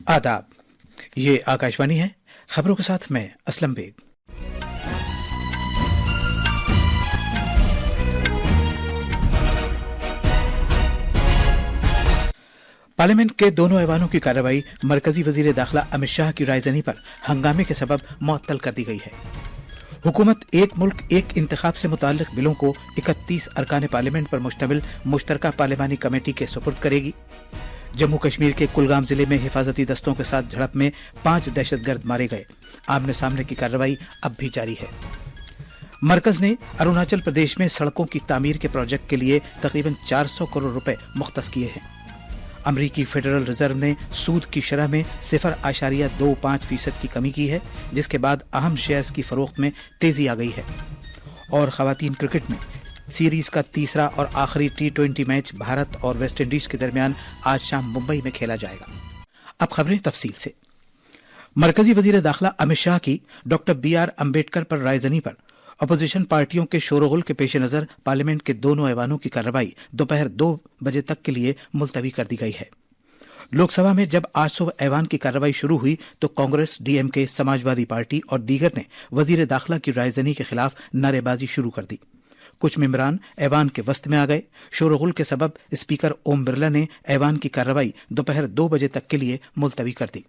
आदाब, ये आकाशवाणी है। खबरों के साथ मैं असलम बेग। पार्लियामेंट के दोनों ऐवानों की कार्रवाई मरकजी वजीर दाखिला अमित शाह की रायजनी पर हंगामे के सबब मुअत्तल कर दी गई है। हुकूमत एक मुल्क एक इंतखाब से मुताल्लिक बिलों को 31 अरकान पार्लियामेंट पर मुश्तमिल मुश्तरका पार्लियामानी कमेटी के सुपुर्द करेगी। जम्मू कश्मीर के कुलगाम जिले में हिफाजती दस्तों के साथ झड़प में 5 दहशतगर्द मारे गए। आमने सामने की कार्रवाई अब भी जारी है। मरकज ने अरुणाचल प्रदेश में सड़कों की तामीर के प्रोजेक्ट के लिए तकरीबन 400 करोड़ रुपए मुख्तस किए हैं। अमरीकी फेडरल रिजर्व ने सूद की शरह में 0.25% की कमी की है, जिसके बाद अहम शेयर्स की फरोख्त में तेजी आ गई है। और खवातीन क्रिकेट में सीरीज का तीसरा और आखिरी T20 मैच भारत और वेस्ट इंडीज के दरमियान आज शाम मुंबई में खेला जाएगा। अब खबरें तफसील से। मरकजी वजीर दाखिला अमित शाह की डॉक्टर BR अम्बेडकर पर रायजनी पर अपोजिशन पार्टियों के शोरगुल के पेश नजर पार्लियामेंट के दोनों ऐवानों की कार्रवाई दोपहर 2 बजे तक के लिए मुलतवी कर दी गई है। लोकसभा में जब आज सुबह ऐवान की कार्रवाई शुरू हुई तो कांग्रेस, DMK, समाजवादी पार्टी और दीगर ने वजीर दाखिला की रायजनी के खिलाफ नारेबाजी शुरू कर दी। कुछ मेंबरान ऐवान के वस्त में आ गए। शोरगुल के सबब स्पीकर ओम बिरला ने ऐवान की कार्रवाई दोपहर 2 बजे तक के लिए मुलतवी कर दी।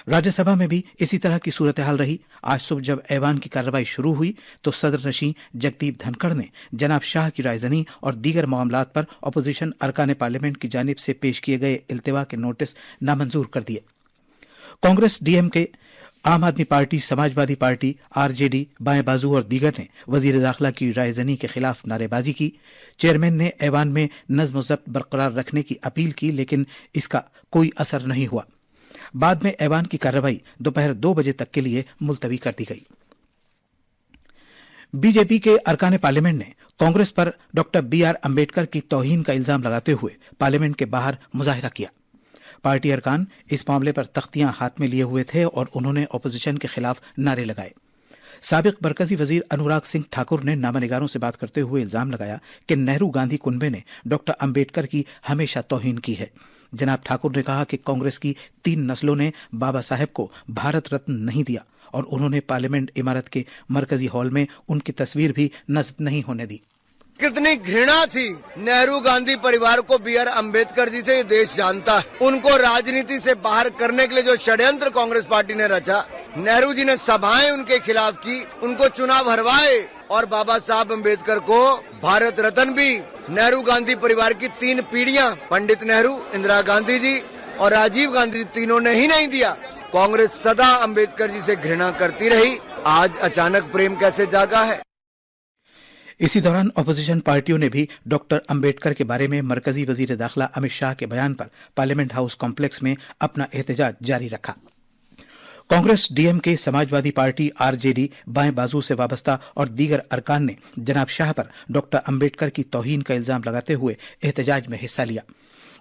राज्यसभा में भी इसी तरह की सूरत हाल रही। आज सुबह जब ऐवान की कार्रवाई शुरू हुई तो सदर नशीं जगदीप धनखड़ ने जनाब शाह की रायजनी और दीगर मामलात पर अपोजिशन अरकान पार्लियामेंट की जानिब से पेश किए गए इल्तिवा के नोटिस नामंजूर कर दिए। कांग्रेस, DMK, आम आदमी पार्टी, समाजवादी पार्टी, RJD, बाएं बाजू और दीगर ने वजीर दाखिला की रायजनी के खिलाफ नारेबाजी की। चेयरमैन ने ऐवान में नज्म ज़ब्त बरकरार रखने की अपील की, लेकिन इसका कोई असर नहीं हुआ। बाद में ऐवान की कार्रवाई दोपहर 2 बजे तक के लिए मुलतवी कर दी गई। बीजेपी के अरकान पार्लियामेंट ने कांग्रेस पर डॉक्टर BR अम्बेडकर की तौहीन का इल्जाम लगाते हुए पार्लियामेंट के बाहर मुजाहिरा किया। पार्टी अरकान इस मामले पर तख्तियां हाथ में लिए हुए थे और उन्होंने अपोजिशन के खिलाफ नारे लगाए। साबिक मरकजी वजीर अनुराग सिंह ठाकुर ने नामानिगारों से बात करते हुए इल्जाम लगाया कि नेहरू गांधी कुनबे ने डॉक्टर अम्बेडकर की हमेशा तौहीन की है। जनाब ठाकुर ने कहा कि कांग्रेस की 3 नस्लों ने बाबा साहेब को भारत रत्न नहीं दिया और उन्होंने पार्लियामेंट इमारत के मरकजी हॉल में उनकी तस्वीर भी नस्ब नहीं होने दी। कितनी घृणा थी नेहरू गांधी परिवार को BR अम्बेडकर जी से ये देश जानता है। उनको राजनीति से बाहर करने के लिए जो षड्यंत्र कांग्रेस पार्टी ने रचा, नेहरू जी ने सभाएं उनके खिलाफ की, उनको चुनाव हरवाए और बाबा साहब अम्बेडकर को भारत रत्न भी नेहरू गांधी परिवार की 3 पीढ़ियां, पंडित नेहरू, इंदिरा गांधी जी और राजीव गांधी जी, तीनों ने ही नहीं दिया। कांग्रेस सदा अम्बेडकर जी से घृणा करती रही। आज अचानक प्रेम कैसे जागा है। इसी दौरान अपोजिशन पार्टियों ने भी डॉक्टर अम्बेडकर के बारे में मरकजी वजीर दाखिला अमित शाह के बयान पर पार्लियामेंट हाउस कॉम्प्लेक्स में अपना एहतजाज जारी रखा। Congress, DMK, Samajwadi party, RJD, बाएं बाजू से वाबस्ता और दीगर अरकान ने जनाब शाह पर डॉक्टर अम्बेडकर की तौहीन का इल्जाम लगाते हुए एहतजाज में हिस्सा लिया।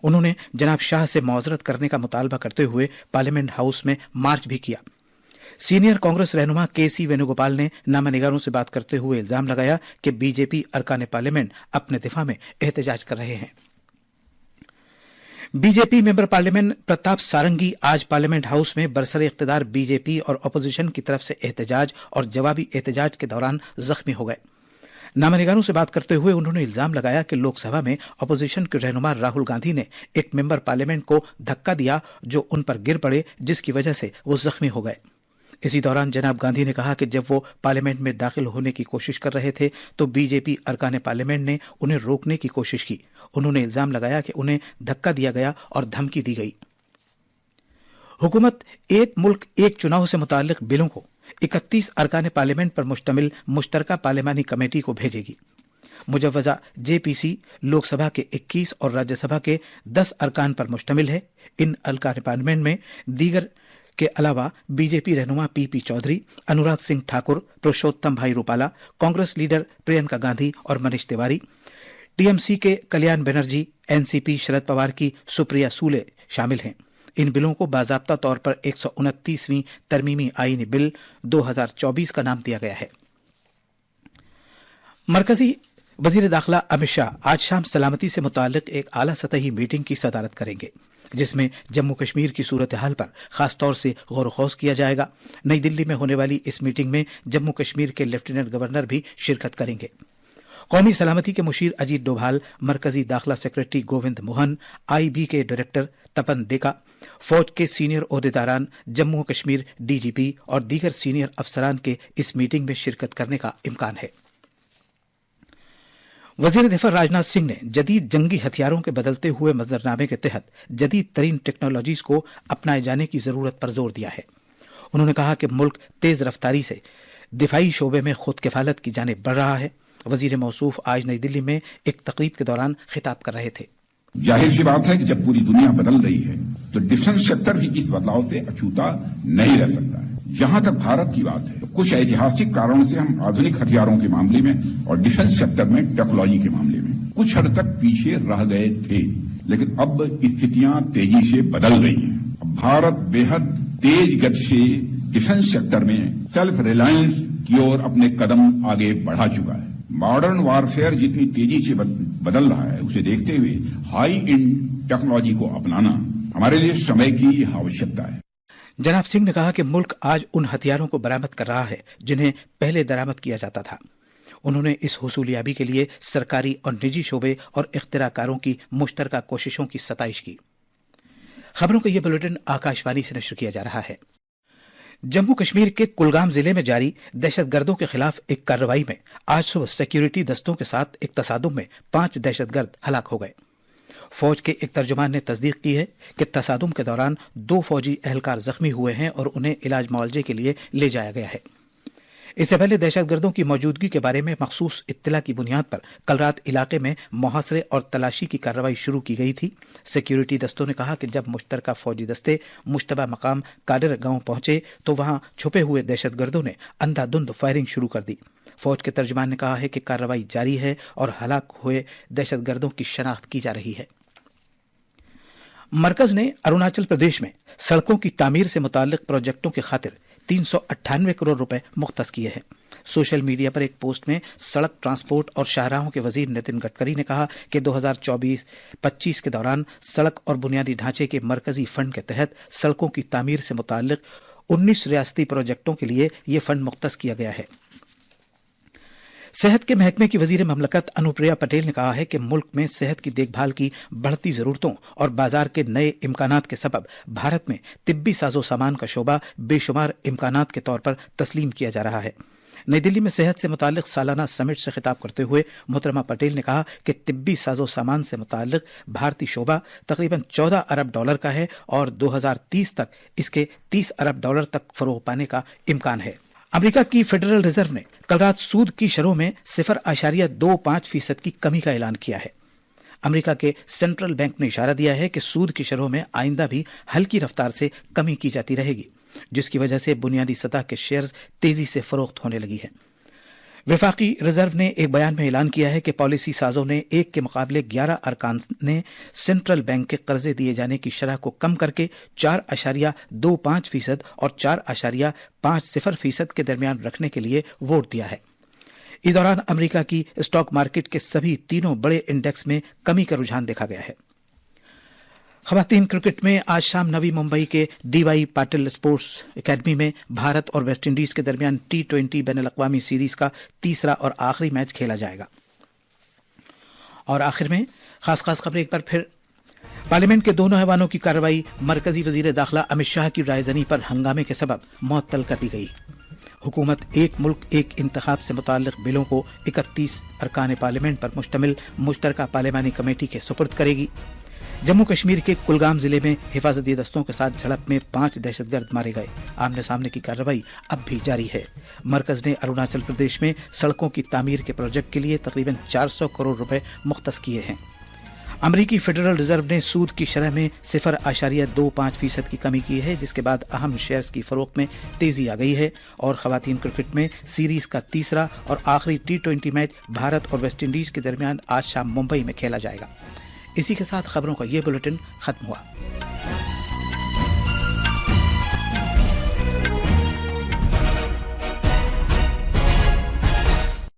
उन्होंने जनाब शाह से मौजरत करने का मुतालबा करते हुए पार्लियामेंट हाउस में मार्च भी किया। सीनियर कांग्रेस रहनुमा KC वेणुगोपाल ने नामानिगारों से बात करते हुए इल्जाम लगाया कि बीजेपी अरकान पार्लियामेंट अपने दिफा में एहतजाज कर रहे हैं। BJP member parliament Pratap Sarangi आज पार्लियामेंट हाउस में बरसरे इख्तिदार बीजेपी और अपोजिशन की तरफ से एहतजाज और जवाबी एहतजाज के दौरान जख्मी हो गए। नामानिगारों से बात करते हुए उन्होंने इल्जाम लगाया कि लोकसभा में अपोजिशन के रहनुमा राहुल गांधी ने एक मेंबर पार्लियामेंट को धक्का दिया जो उन पर गिर पड़े, जिसकी वजह से वो जख्मी हो गए। इसी दौरान जनाब गांधी ने कहा कि जब वो पार्लियामेंट में दाखिल होने की कोशिश कर रहे थे तो बीजेपी अरकान पार्लियामेंट ने उन्हें रोकने की कोशिश की। उन्होंने इल्जाम लगाया कि उन्हें धक्का दिया गया और धमकी दी गई। हुकूमत एक मुल्क एक चुनाव से मुताल्लिक बिलों को 31 अरकान पार्लियामेंट पर मुश्तमिल मुश्तरका पार्लियामानी कमेटी को भेजेगी। मुजव्वजा JPC लोकसभा के 21 और राज्यसभा के 10 अरकान पर मुश्तमिल है। इन अरकान पार्लियामेंट में दीगर के अलावा बीजेपी रहनुमा PP चौधरी, अनुराग सिंह ठाकुर, पुरुषोत्तम भाई रूपाला, कांग्रेस लीडर प्रियंका गांधी और मनीष तिवारी, TMC के कल्याण बनर्जी, NCP शरद पवार की सुप्रिया सूले शामिल हैं। इन बिलों को बाज़ाब्ता तौर पर 129वीं तरमीमी आईनी बिल 2024 का नाम दिया गया है। मरकजी वजीर दाखिला अमित शाह आज शाम सलामती से मुताल्लिक एक आला सतही मीटिंग की सदारत करेंगे। جس میں جموں کشمیر کی صورتحال پر خاص طور سے غور و خوض کیا جائے گا۔ نئی دلی میں ہونے والی اس میٹنگ میں جموں کشمیر کے لیفٹیننٹ گورنر بھی شرکت کریں گے۔ قومی سلامتی کے مشیر اجیت ڈوبھال، مرکزی داخلہ secretary Govind Mohan, I B کے ڈائریکٹر تپن ڈیکا، فوج کے سینئر عہدیداران، Jammu Kashmir D G P اور دیگر سینئر افسران کے اس میٹنگ میں شرکت کرنے کا امکان ہے۔ وزیر دفاع راجناتھ سنگھ نے جدید جنگی ہتھیاروں کے بدلتے ہوئے منظرنامے کے تحت جدید ترین ٹیکنالوجیز کو اپنائے جانے کی ضرورت پر زور دیا ہے۔ انہوں نے کہا کہ ملک تیز رفتاری سے دفاعی شعبے میں خود کفالت کی جانب بڑھ رہا ہے۔ وزیر موصوف آج نئی دلی میں ایک تقریب کے دوران خطاب کر رہے تھے۔ ظاہر سی بات ہے کہ جب پوری دنیا بدل رہی ہے تو ڈیفنس سیکٹر بھی اس بدلاؤ سے اچھوتا نہیں رہ سکتا ہے۔ جہاں تک بھارت کی بات ہے تو کچھ ایتہاسک کارنوں سے ہم آدھنک ہتھیاروں کے معاملے میں اور ڈیفنس سیکٹر میں ٹیکنالوجی کے معاملے میں کچھ حد تک پیچھے رہ گئے تھے، لیکن اب استھتیاں تیزی سے بدل رہی ہیں۔ اب بھارت بے حد تیز گتی سے ڈیفنس سیکٹر میں سیلف ریلائنس کی اور اپنے قدم آگے بڑھا چکا ہے۔ ماڈرن وارفیئر جتنی تیزی سے بدل رہا ہے، اسے دیکھتے ہوئے ہائی اینڈ ٹیکنالوجی کو اپنانا ہمارے لیے سمے کی آوشکتا ہے۔ جناب سنگھ نے کہا کہ ملک آج ان ہتھیاروں کو برآمد کر رہا ہے جنہیں پہلے درآمد کیا جاتا تھا۔ انہوں نے اس حصولیابی کے لیے سرکاری اور نجی شعبے اور اختراع کاروں کی مشترکہ کوششوں کی ستائش کی۔ خبروں کا یہ بلیٹن آکاشوانی سے نشر کیا جا رہا ہے۔ جموں کشمیر کے کلگام ضلع میں جاری دہشت گردوں کے خلاف ایک کارروائی میں آج صبح سیکیورٹی دستوں کے ساتھ ایک تصادم میں 5 دہشت گرد ہلاک ہو گئے۔ فوج کے ایک ترجمان نے تصدیق کی ہے کہ تصادم کے دوران 2 فوجی اہلکار زخمی ہوئے ہیں اور انہیں علاج معالجے کے لیے لے جایا گیا ہے۔ اس سے پہلے دہشت گردوں کی موجودگی کے بارے میں مخصوص اطلاع کی بنیاد پر کل رات علاقے میں محاصرے اور تلاشی کی کارروائی شروع کی گئی تھی۔ سیکیورٹی دستوں نے کہا کہ جب مشترکہ فوجی دستے مشتبہ مقام کادر گاؤں پہنچے تو وہاں چھپے ہوئے دہشت گردوں نے اندھا دھند فائرنگ شروع کر دی۔ فوج کے ترجمان نے کہا ہے کہ کارروائی جاری ہے اور ہلاک ہوئے دہشت گردوں کی شناخت کی جا رہی ہے۔ مرکز نے اروناچل پردیش میں سڑکوں کی تعمیر سے متعلق پروجیکٹوں کی خاطر 398 کروڑ روپے مختص کیے ہیں۔ سوشل میڈیا پر ایک پوسٹ میں سڑک ٹرانسپورٹ اور شاہراہوں کے وزیر نتن گڈکری نے کہا کہ 2024-25 کے دوران سڑک اور بنیادی ڈھانچے کے مرکزی فنڈ کے تحت سڑکوں کی تعمیر سے متعلق 19 ریاستی پروجیکٹوں کے لیے یہ فنڈ مختص کیا گیا ہے۔ صحت کے محکمے کی وزیر مملکت انوپریا پٹیل نے کہا ہے کہ ملک میں صحت کی دیکھ بھال کی بڑھتی ضرورتوں اور بازار کے نئے امکانات کے سبب بھارت میں طبی ساز و سامان کا شعبہ بے شمار امکانات کے طور پر تسلیم کیا جا رہا ہے۔ نئی دلی میں صحت سے متعلق سالانہ سمٹ سے خطاب کرتے ہوئے محترمہ پٹیل نے کہا کہ طبی ساز و سامان سے متعلق بھارتی شعبہ تقریباً 14 ارب ڈالر کا ہے اور 2030 تک اس کے 30 ارب ڈالر تک فروغ پانے کا امکان ہے۔ امریکہ کی فیڈرل ریزرو نے کل رات سود کی شرحوں میں 0.25% کی کمی کا اعلان کیا ہے۔ امریکہ کے سینٹرل بینک نے اشارہ دیا ہے کہ سود کی شرحوں میں آئندہ بھی ہلکی رفتار سے کمی کی جاتی رہے گی، جس کی وجہ سے بنیادی سطح کے شیئرز تیزی سے فروخت ہونے لگی ہیں۔ وفاقی ریزرو نے ایک بیان میں اعلان کیا ہے کہ پالیسی سازوں نے 1 کے مقابلے 11 ارکان نے سینٹرل بینک کے قرضے دیے جانے کی شرح کو کم کر کے 4.25% اور 4.50% کے درمیان رکھنے کے لیے ووٹ دیا ہے۔ اس دوران امریکہ کی اسٹاک مارکیٹ کے سبھی تینوں بڑے انڈیکس میں کمی کا رجحان دیکھا گیا ہے۔ خواتین کرکٹ میں آج شام نوی ممبئی کے D Y Patil sports academy میں بھارت اور ویسٹ انڈیز کے درمیان T20 بین الاقوامی سیریز کا تیسرا اور آخری میچ کھیلا جائے گا۔ اور آخر میں خاص خبریں ایک بار پھر۔ پارلیمنٹ کے دونوں ایوانوں کی کارروائی مرکزی وزیر داخلہ امت شاہ کی رائے زنی پر ہنگامے کے سبب معطل کر دی گئی۔ حکومت ایک ملک ایک انتخاب سے متعلق بلوں کو 31 ارکان پارلیمنٹ پر مشتمل مشترکہ پارلیمانی کمیٹی کے سپرد کرے گی۔ جموں کشمیر کے کلگام ضلع میں حفاظتی دستوں کے ساتھ جھڑپ میں 5 دہشت گرد مارے گئے۔ آمنے سامنے کی کارروائی اب بھی جاری ہے۔ مرکز نے اروناچل پردیش میں سڑکوں کی تعمیر کے پروجیکٹ کے لیے تقریباً 400 کروڑ روپے مختص کیے ہیں۔ امریکی فیڈرل ریزرو نے سود کی شرح میں 0.25% کی کمی کی ہے، جس کے بعد اہم شیئرز کی فروخت میں تیزی آ گئی ہے۔ اور خواتین کرکٹ میں سیریز کا تیسرا اور آخری T20 میچ بھارت اور ویسٹ انڈیز کے درمیان آج شام ممبئی میں کھیلا جائے گا۔ اسی کے ساتھ خبروں کا یہ بلیٹن ختم ہوا۔